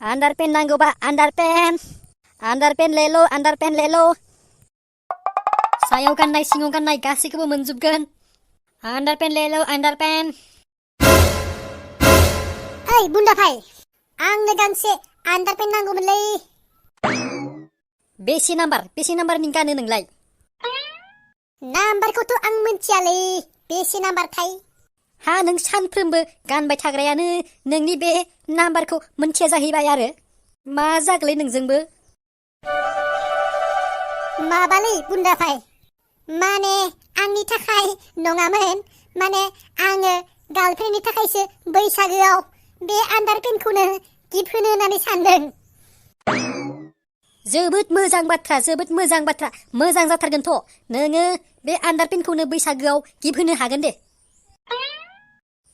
आन्डारपेन नांगौबा आन्डारपेन लेलो सायाव गाननाय सिङाव गाननाय गासैखौबो मोनजोबगोन आन्डारपेन लेलो आन्डारपेन ओइ बुन्दा भाई आंनो गांसे आन्डारपेन नांगौमोनलै बेसे नाम्बारनि गानो नोंलाय नाम्बारखौथ' आं मिथियालै बेसे नाम्बारथाय हा नों सानफ्रोमबो गानबाय थाग्रायानो नोंनि बे नाम्बारखौ मोनथिया जाहैबाय आरो मा जागोलै नोंजोंबो माबालै बुन्दा भाई माने आंनि थाखाय नङामोन माने आङो गार्लफ्रेन्डनि थाखायसो बैसागोआव बे आन्डारपेनखौनो गिफ्ट होनो होननानै सानदों जोबोद मोजां बाथ्रा मोजां जाथारगोनथ' नोङो बे आन्डारपेनखौनो बैसागोआव गिफ्ट होनो हागोन दे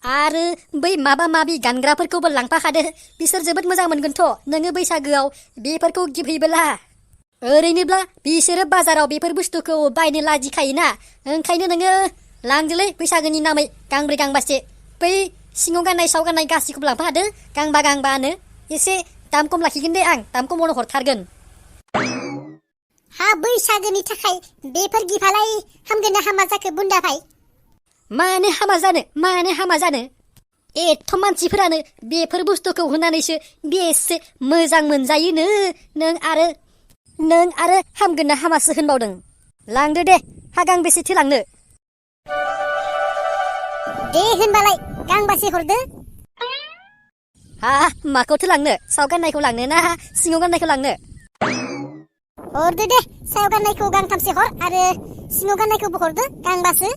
आरो बै माबा माबि गानग्राफोरखौबो लांफाखादो बिसोर जोबोद मोजां मोनगोनथ' नोङो बैसागोआव बेफोरखौ गिफ्ट हैबोला ओरैनोब्ला बिसोरो बाजाराव बेफोर बुस्थुखौ बायनो लाजिखायोना ओंखायनो नोङो लांदोलै बैसागोनि नामै गांब्रै गांबासे बै सिङाव गाननाय सायाव गाननाय गासैखौबो लांफाखादो गांबानो एसे दाम खम लाखिगोन दे आं दाम खमावनो हरथारगोन हा बैसागोनि थाखाय बेफोर गिफ्टआलाय हामगोन ना हामा जाखो बुन्दा भाई मानो हामा जानो एथ' मानसिफोरानो बेफोर बुस्थुखौ होनानैसो बेसे मोजां मोनजायोनो नों आरो हामगोन ना हामासो होनबावदों लांदो दे हा गांबेसेथो लांनो दे होनबालाय गांबासे हरदो हा माखौथो लांनो सायाव गाननायखौ लांनो ना सिङाव गाननायखौ लांनो हरदो दे सायाव गाननायखौ गांथामसे हर आरो सिङाव गाननायखौबो हरदो गांबासो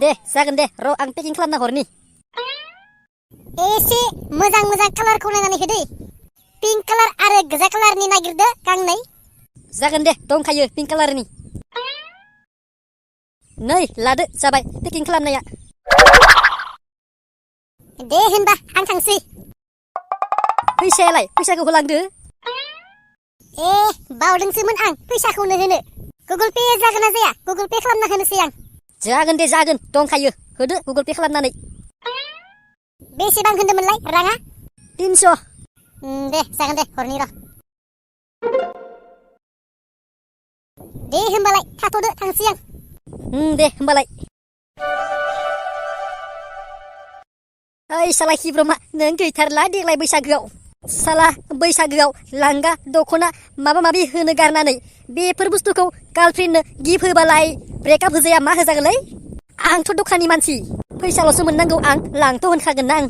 दे जागोन दे र' आं पेकिं खालामना हरनि एसे मोजां कालारखौ नायनानै होदो पिंक कालार आरो गोजा कालारनि नागिरदो गांनै जागोन दे दंखायो पिंक कालारनि नै लादो जाबाय पेकिं खालामनाया दे होनबा आं थांसै फैसाखौ होलांदो बावदोंसोमोन आं फैसाखौनो होनो गुगोल पे जागोन ना जाया गुगोल पे खालामना होनोसै आं जागोन दंखायो होदो गुगोल पे खालामनानै बेसेबां होनदोंमोनलाय राङा 300 दे जागोन दे हरनि र' दे होनबालाय थाथ'दो थांसै आं दे होमबालाय ओइ साला हिब्रमा नों गैथारला देग्लाय बैसागोआव साला बैसागोआव लांगा दख'ना माबा माबि होनो गारनानै बेफोर बुस्थुखौ गार्लफ्रेन्डनो गिफ्ट होबालाय ब्रेकआप होजाया मा होजागोनलै आंथ' दखाननि मानसि फैसाल'सो मोननांगौ आं लांथ' होनखागोन ना आं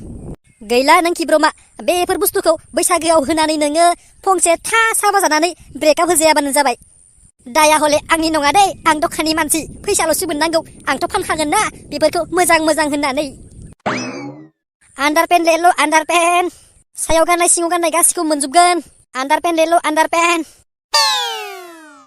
गैला नों हिब्रमा बेफोर बुस्थुखौ बैसागोआव होनानै नोङो फंसे था साबा जानानै ब्रेकआप होजायाबानो जाबाय दाया हले आंनि नङा दै आं दखाननि मानसि फैसाल'सो मोननांगौ आंथ' फानखागोन ना बेफोरखौ मोजां होननानै आन्डारपेन लेलो आन्डारपेन सायाव गाननाय सिङाव गाननाय गासैखौबो मोनजोबगोन आन्डारपेन लेलो आन्डारपेन